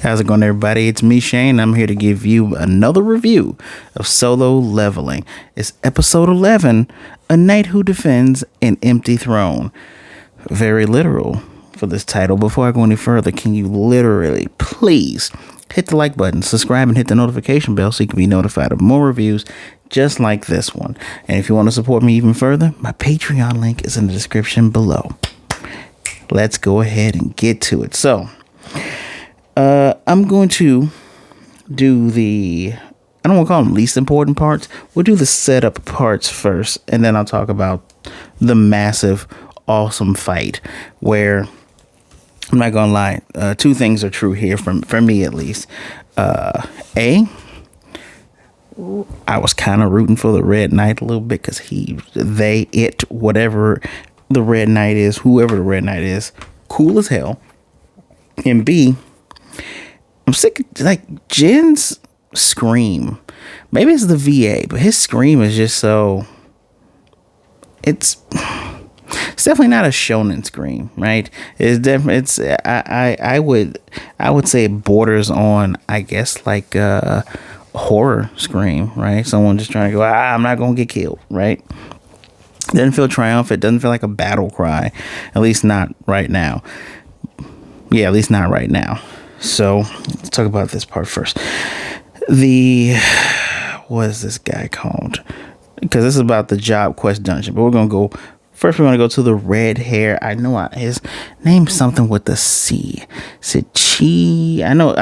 How's it going, everybody? It's me, Shane. I'm here to give you another review of Solo Leveling. It's episode 11, A Knight Who Defends an Empty Throne. Very literal for this title. Before I go any further, can you literally, please, hit the like button, subscribe, and hit the notification bell so you can be notified of more reviews just like this one. And if you want to support me even further, my Patreon link is in the description below. Let's go ahead and get to it. So, I'm going to do I don't want to call them least important parts. We'll do the setup parts first, and then I'll talk about the massive, awesome fight where, I'm not going to lie, two things are true here for me at least. I was kind of rooting for the Red Knight a little bit because whatever the Red Knight is, whoever the Red Knight is, cool as hell. And B, I'm sick of, like, Jin's scream. Maybe it's the VA, but his scream is just so... It's definitely not a shonen scream, right? It's definitely... I would say it borders on, I guess, like a horror scream, right? Someone just trying to go, I'm not going to get killed, right? Doesn't feel triumphant. Doesn't feel like a battle cry. At least not right now. Yeah, at least not right now. So let's talk about this part first. What is this guy called? Because this is about the job quest dungeon. But we're going to go, first we're going to go to the red hair. I know his name's something with the C. Is it Chi? I know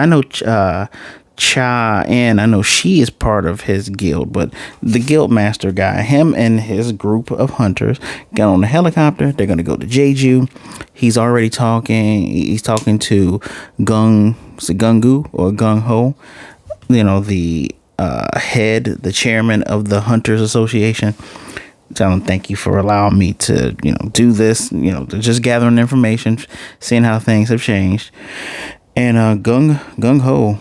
Cha, and I know she is part of his guild, but the guild master guy, him and his group of hunters get on the helicopter. They're going to go to Jeju. He's already talking. He's talking to Gun-hee or Gun-ho, the head, the chairman of the Hunters Association. Tell him thank you for allowing me to, do this, just gathering information, seeing how things have changed. And Gung-ho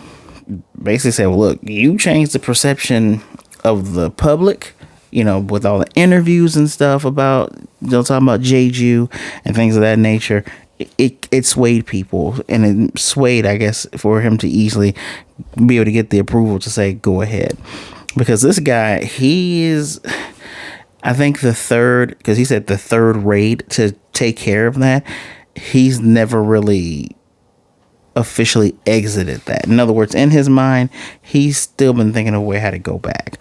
basically said, well, look, you changed the perception of the public, with all the interviews and stuff about, talking about Jeju and things of that nature. It swayed people, and it swayed, I guess, for him to easily be able to get the approval to say, go ahead. Because this guy, he is, I think because he said the third raid to take care of that. He's never really officially exited that. In other words, in his mind, he's still been thinking of a way how to go back.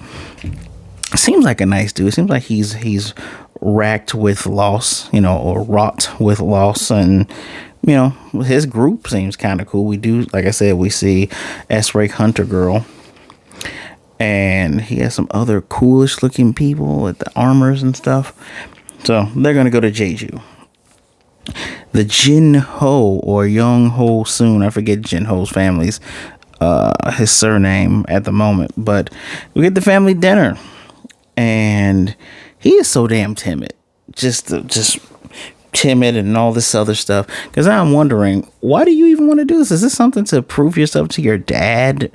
Seems like a nice dude. Seems like he's racked with loss, or wrought with loss, and his group seems kind of cool. We do, like I said, we see S-Rake Hunter Girl, and he has some other coolish looking people with the armors and stuff. So they're gonna go to Jeju. The Jin-ho or Young-ho soon. I forget Jin-ho's family's his surname at the moment, but we get the family dinner, and he is so damn timid, just timid and all this other stuff. Because I'm wondering, why do you even want to do this? Is this something to prove yourself to your dad,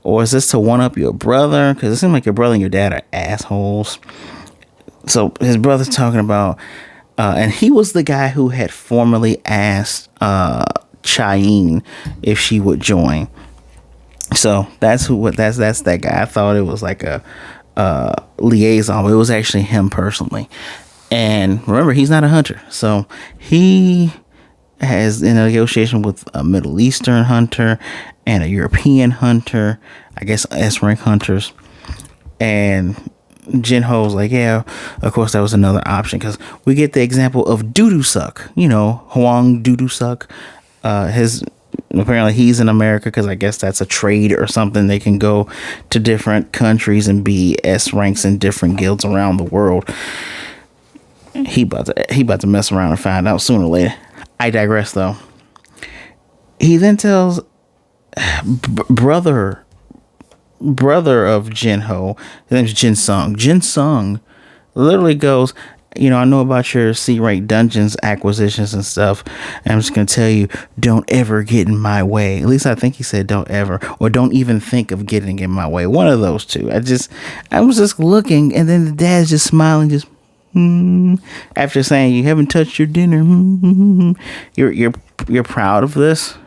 or is this to one up your brother? Because it seems like your brother and your dad are assholes. So his brother's talking about. And he was the guy who had formerly asked Hae-in if she would join. So that's that guy. I thought it was like a liaison, but it was actually him personally. And remember, he's not a hunter, so he has in a negotiation with a Middle Eastern hunter and a European hunter. I guess S-rank hunters. And Jin-ho's like, yeah, of course that was another option, because we get the example of Doo-doo Suck, Hwang Doo-doo Suck. Apparently he's in America, because I guess that's a trade or something. They can go to different countries and be S ranks in different guilds around the world. He about to mess around and find out sooner or later. I digress though. He then tells brother of Jin-ho, his name's Jin-sung. Jin-sung literally goes, I know about your C-rank dungeons acquisitions and stuff, and I'm just going to tell you, don't ever get in my way. At least I think he said don't ever, or don't even think of getting in my way. One of those two. I was just looking, and then the dad's just smiling, just after saying you haven't touched your dinner. You're proud of this.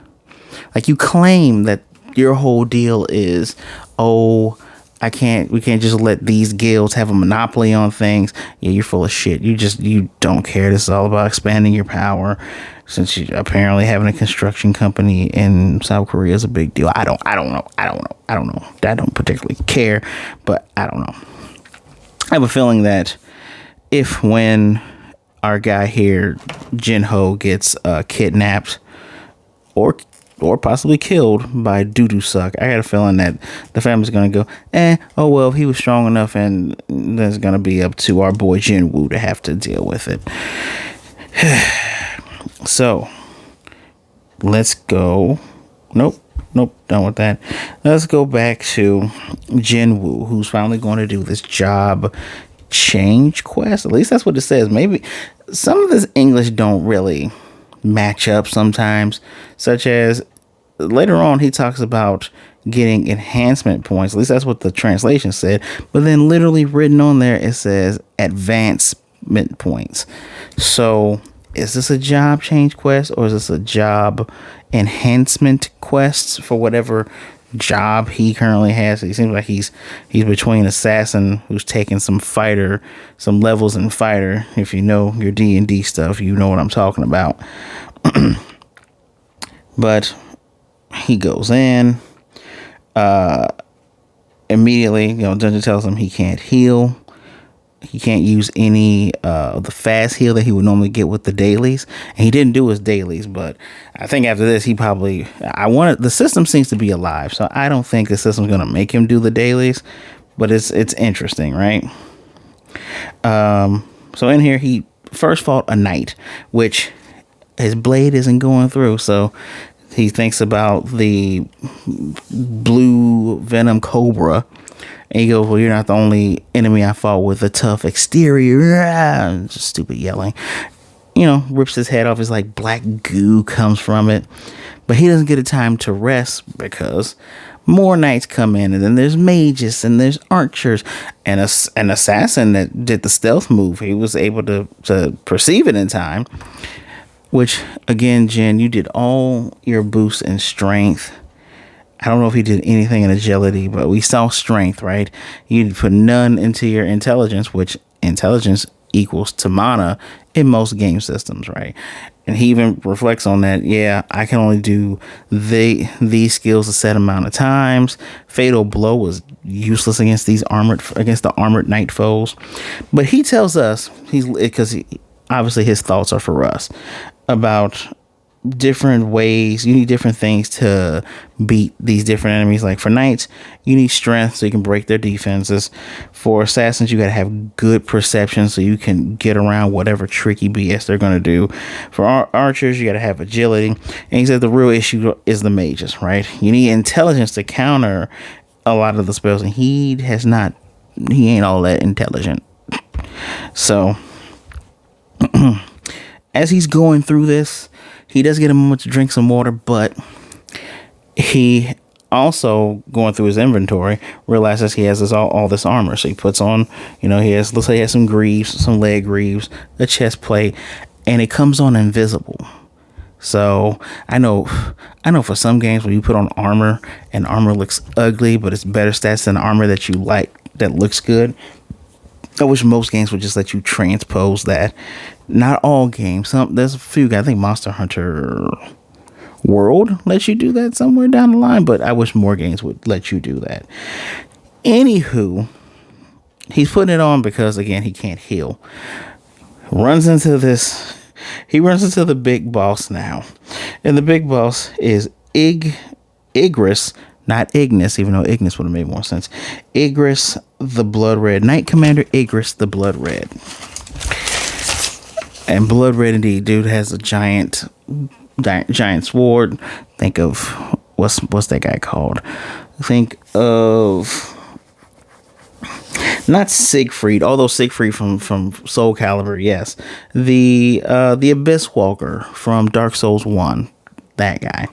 Like, you claim that your whole deal is, oh, we can't just let these guilds have a monopoly on things. Yeah, you're full of shit. You don't care. This is all about expanding your power, since you apparently having a construction company in South Korea is a big deal. I don't know. I don't particularly care, but I don't know. I have a feeling that when our guy here, Jin-ho, gets kidnapped or possibly killed by doo-doo suck, I got a feeling that the family's gonna go, oh well, if he was strong enough, and that's gonna be up to our boy Jinwoo to have to deal with it. So let's go. Nope, done with that. Let's go back to Jinwoo, who's finally going to do this job change quest. At least that's what it says. Maybe some of this English don't really match up sometimes, such as later on he talks about getting enhancement points. At least that's what the translation said, but then literally written on there it says advancement points. So is this a job change quest, or is this a job enhancement quest for whatever job he currently has? He seems like he's between assassin, who's taking some levels in fighter. If you know your D&D stuff, you know what I'm talking about. But he goes in immediately. Dungeon tells him he can't heal. He can't use any of the fast heal that he would normally get with the dailies. And he didn't do his dailies, but I think after this, the system seems to be alive. So I don't think the system's going to make him do the dailies, but it's interesting, right? So in here, he first fought a knight, which his blade isn't going through. So he thinks about the blue venom cobra. And he goes, well, you're not the only enemy I fought with a tough exterior. Just stupid yelling. Rips his head off. It's like black goo comes from it. But he doesn't get a time to rest because more knights come in. And then there's mages and there's archers. And an assassin that did the stealth move. He was able to perceive it in time. Which, again, Jin, you did all your boosts in strength. I don't know if he did anything in agility, but we saw strength, right? You put none into your intelligence, which intelligence equals to mana in most game systems, right? And he even reflects on that. Yeah, I can only do these skills a set amount of times. Fatal blow was useless against the armored knight foes. But he tells us, obviously his thoughts are for us, about different ways. You need different things to beat these different enemies. Like for knights, you need strength so you can break their defenses. For assassins, you gotta have good perception so you can get around whatever tricky BS they're gonna do. For archers, you gotta have agility. And he said the real issue is the mages, right? You need intelligence to counter a lot of the spells, and he ain't all that intelligent. So as he's going through this, he does get a moment to drink some water, but he also, going through his inventory, realizes he has all this armor. So he puts on, looks like he has some greaves, some leg greaves, a chest plate, and it comes on invisible. So I know for some games when you put on armor and armor looks ugly, but it's better stats than armor that you like, that looks good. I wish most games would just let you transpose that. Not all games. There's a few. I think Monster Hunter World lets you do that somewhere down the line, but I wish more games would let you do that. Anywho, he's putting it on because, again, he can't heal. He runs into the big boss now. And the big boss is Igris, not Ignis, even though Ignis would have made more sense. Igris the Blood Red. Knight Commander Igris the Blood Red. And blood red indeed. Dude has a giant sword. Think of what's that guy called? Think of not Siegfried, although Siegfried from Soul Calibur, yes. The Abyss Walker from Dark Souls 1. That guy.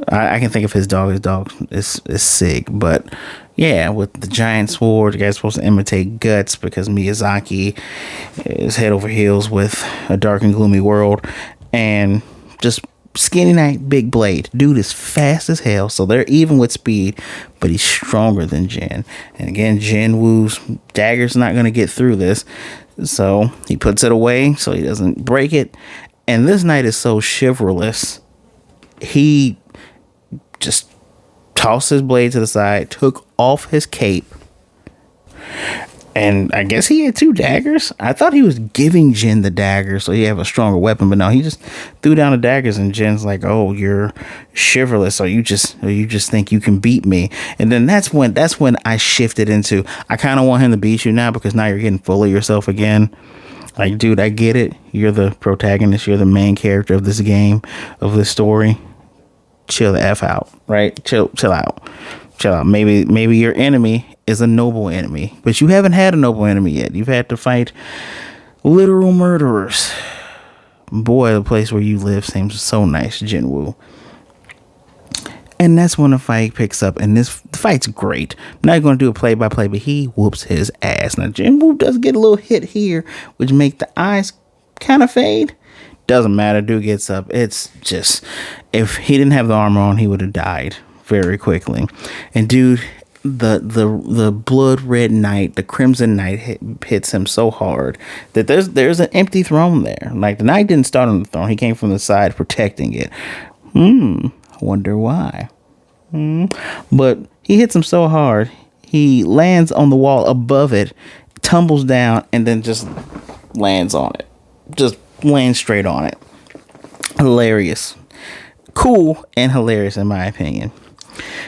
I can think of his dog. His dog is Sig, but yeah, with the giant sword, the guy's supposed to imitate Guts because Miyazaki is head over heels with A Dark and Gloomy World, and just Skinny knight, big blade. Dude is fast as hell, so they're even with speed, but he's stronger than Jin. And again, Jinwoo's dagger's not going to get through this, so he puts it away so he doesn't break it. And this knight is so chivalrous. He just tossed his blade to the side, took off his cape, and I guess he had 2 daggers. I thought he was giving Jin the dagger so he have a stronger weapon, but no, he just threw down the daggers, and Jin's like, "Oh, you're chivalrous, or you just think you can beat me." And then that's when I shifted into, I kind of want him to beat you now, because now you're getting full of yourself again. Like, dude, I get it. You're the protagonist. You're the main character of this game, of this story. Chill the F out, right? Chill out. Maybe your enemy is a noble enemy, but you haven't had a noble enemy yet. You've had to fight literal murderers. Boy, the place where you live seems so nice, Jinwoo. And that's when the fight picks up, and the fight's great. I'm not going to do a play-by-play, but he whoops his ass. Now, Jinwoo does get a little hit here, which make the eyes kind of fade. Doesn't matter. Dude gets up. It's just, if he didn't have the armor on, he would have died very quickly. And dude, the blood red knight, the crimson knight hits him so hard that there's an empty throne there. Like, the knight didn't start on the throne. He came from the side protecting it. Wonder why. But he hits him so hard, he lands on the wall above it, tumbles down, and then just lands on it. Just lands straight on it. Hilarious. Cool and hilarious, in my opinion.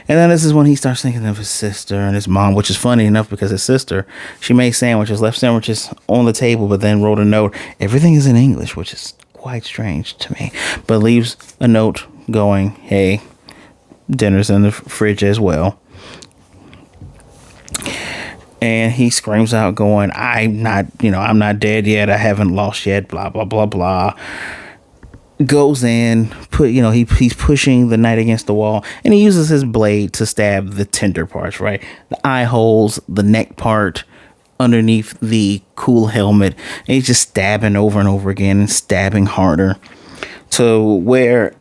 And then this is when he starts thinking of his sister and his mom, which is funny enough because his sister, she made sandwiches, left sandwiches on the table, but then wrote a note. Everything is in English, which is quite strange to me, but leaves a note going, "Hey, dinner's in the fridge as well." And he screams out going, I'm not dead yet. I haven't lost yet. Blah, blah, blah, blah. Goes in, he's pushing the knight against the wall, and he uses his blade to stab the tender parts, right? The eye holes, the neck part, underneath the cool helmet. And he's just stabbing over and over again and stabbing harder. To where,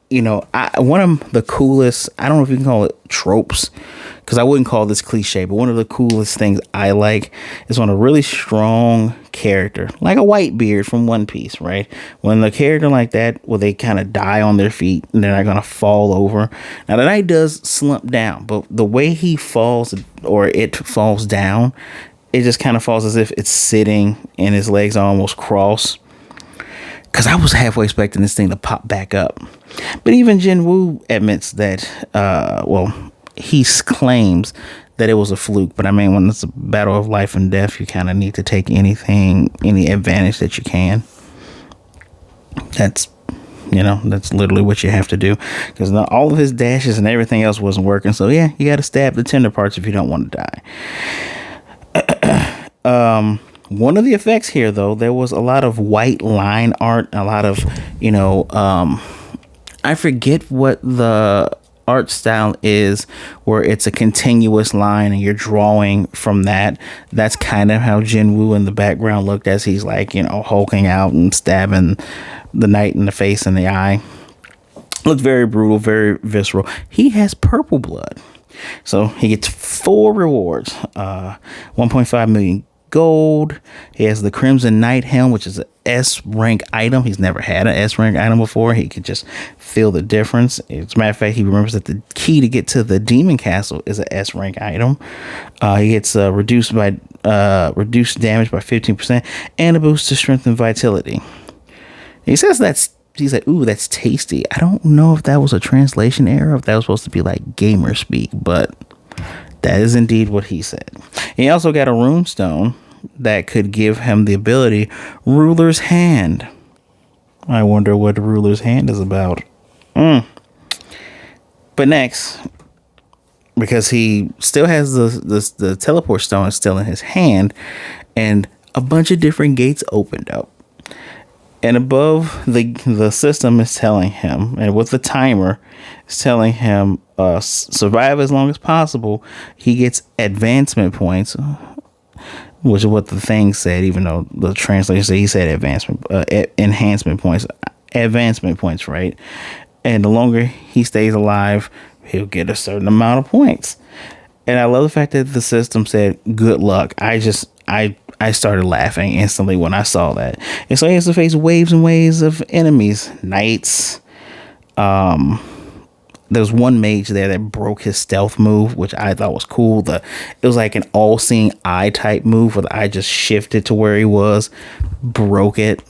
one of the coolest, I don't know if you can call it tropes, because I wouldn't call this cliche, but one of the coolest things I like is when a really strong character, like a Whitebeard from One Piece, right? When the character like that, they kind of die on their feet and they're not going to fall over. Now, the knight does slump down, but the way he falls, or it falls down, it just kind of falls as if it's sitting and his legs are almost crossed. Because I was halfway expecting this thing to pop back up. But even Jinwoo admits that, he claims that it was a fluke. But I mean, when it's a battle of life and death, you kind of need to take any advantage that you can. That's literally what you have to do. Because all of his dashes and everything else wasn't working. So yeah, you got to stab the tender parts if you don't want to die. One of the effects here, though, there was a lot of white line art, a lot of, I forget what the art style is, where it's a continuous line and you're drawing from that. That's kind of how Jinwoo in the background looked, as he's like, hulking out and stabbing the knight in the face and the eye. Looked very brutal, very visceral. He has purple blood. So he gets 4 rewards, 1.5 million gold. He has the Crimson Knight helm, which is an S rank item. He's never had an S rank item before. He could just feel the difference. As a matter of fact, he remembers that the key to get to the Demon Castle is an S rank item. He gets reduced damage by 15% and a boost to strength and vitality. He says he's like, ooh, that's tasty. I don't know if that was a translation error, if that was supposed to be like gamer speak, but that is indeed what he said. He also got a rune stone that could give him the ability Ruler's Hand. I wonder what the Ruler's Hand is about. But next, because he still has the teleport stone still in his hand, and a bunch of different gates opened up. And above the system is telling him, and with the timer, it's telling him survive as long as possible. He gets advancement points, which is what the thing said, even though the translation said he said enhancement points. advancement points, right? And the longer he stays alive, he'll get a certain amount of points. And I love the fact that the system said good luck. I started laughing instantly when I saw that. And so he has to face waves and waves of enemies. Knights. There's one mage there that broke his stealth move, which I thought was cool. It was like an all-seeing eye type move where the eye just shifted to where he was, broke it.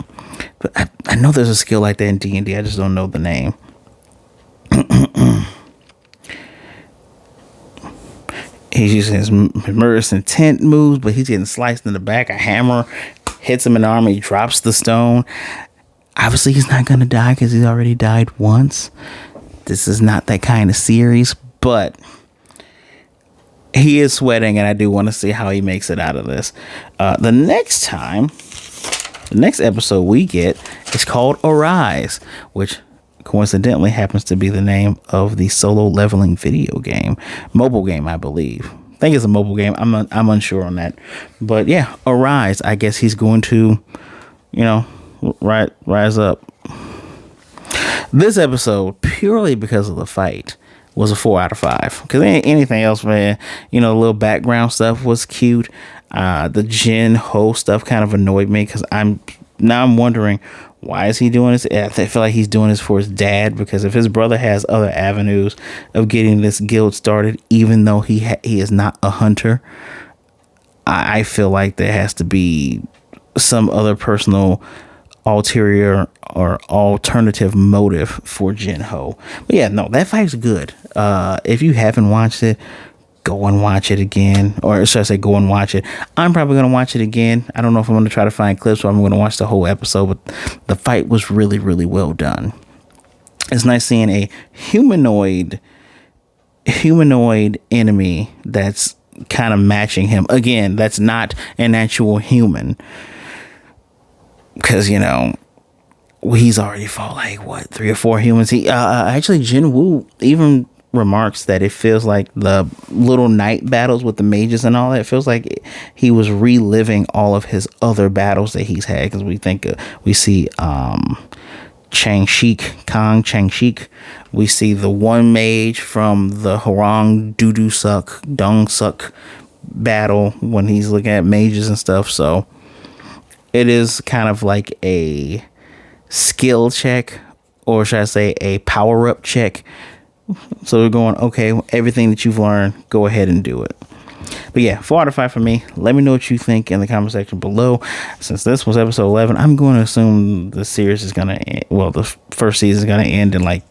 But I know there's a skill like that in D&D. I just don't know the name. He's using his murderous intent moves, but he's getting sliced in the back. A hammer hits him in the arm. He drops the stone. Obviously, he's not going to die because he's already died once. This is not that kind of series, but he is sweating, and I do want to see how he makes it out of this. The next episode we get is called Arise, which coincidentally happens to be the name of the solo leveling video game, mobile game, I believe. I think it's a mobile game. I'm unsure on that, but yeah, Arise. I guess he's going to, rise up. This episode, purely because of the fight, was a 4 out of 5. Because anything else, man, a little background stuff was cute. The Jin-ho stuff kind of annoyed me because I'm wondering, why is he doing this? I feel like he's doing this for his dad, because if his brother has other avenues of getting this guild started, even though he is not a hunter, I feel like there has to be some other personal ulterior or alternative motive for Jin-ho. But yeah, no, that fight's good. If you haven't watched it, go and watch it again. Or should I say go and watch it? I'm probably going to watch it again. I don't know if I'm going to try to find clips or I'm going to watch the whole episode, but the fight was really, really well done. It's nice seeing a humanoid enemy that's kind of matching him. Again, that's not an actual human. Because, he's already fought like 3 or 4 humans. He actually, Jinwoo even remarks that it feels like the little night battles with the mages and all that, it feels like he was reliving all of his other battles that he's had. Because we see Chang-shik. We see the one mage from the Hwarang Dung Suck battle when he's looking at mages and stuff. So it is kind of like a skill check, or should I say a power-up check. So we're going, okay, everything that you've learned, go ahead and do it. But yeah, 4 out of 5 for me. Let me know what you think in the comment section below. Since this was episode 11, I'm going to assume the series is going to end. Well, the first season is going to end in like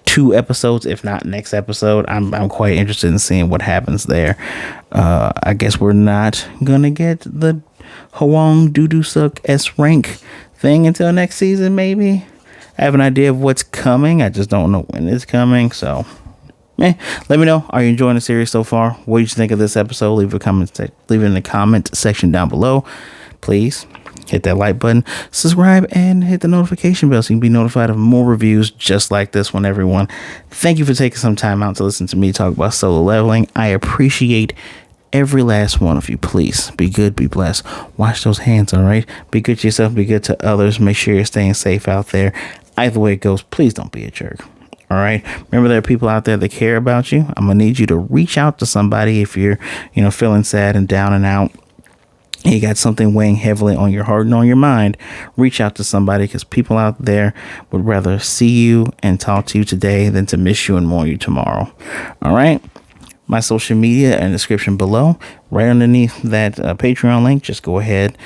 2 episodes, if not next episode. I'm quite interested in seeing what happens there. I guess we're not going to get the Hwarang Suck S rank thing until next season, maybe. I have an idea of what's coming. I just don't know when it's coming. So, let me know. Are you enjoying the series so far? What did you think of this episode? Leave it in the comment section down below. Please hit that like button, subscribe, and hit the notification bell so you can be notified of more reviews just like this one, everyone. Thank you for taking some time out to listen to me talk about solo leveling. I appreciate every last one of you. Please be good, be blessed. Wash those hands, all right? Be good to yourself, be good to others. Make sure you're staying safe out there. Either way it goes, please don't be a jerk. All right. Remember, there are people out there that care about you. I'm going to need you to reach out to somebody if you're, feeling sad and down and out. You got something weighing heavily on your heart and on your mind. Reach out to somebody, because people out there would rather see you and talk to you today than to miss you and mourn you tomorrow. All right. My social media in the description below, right underneath that Patreon link. Just go ahead,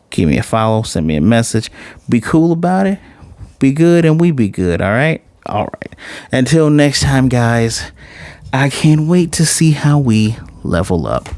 give me a follow, send me a message. Be cool about it. Be good, and we be good. All right. All right. Until next time, guys, I can't wait to see how we level up.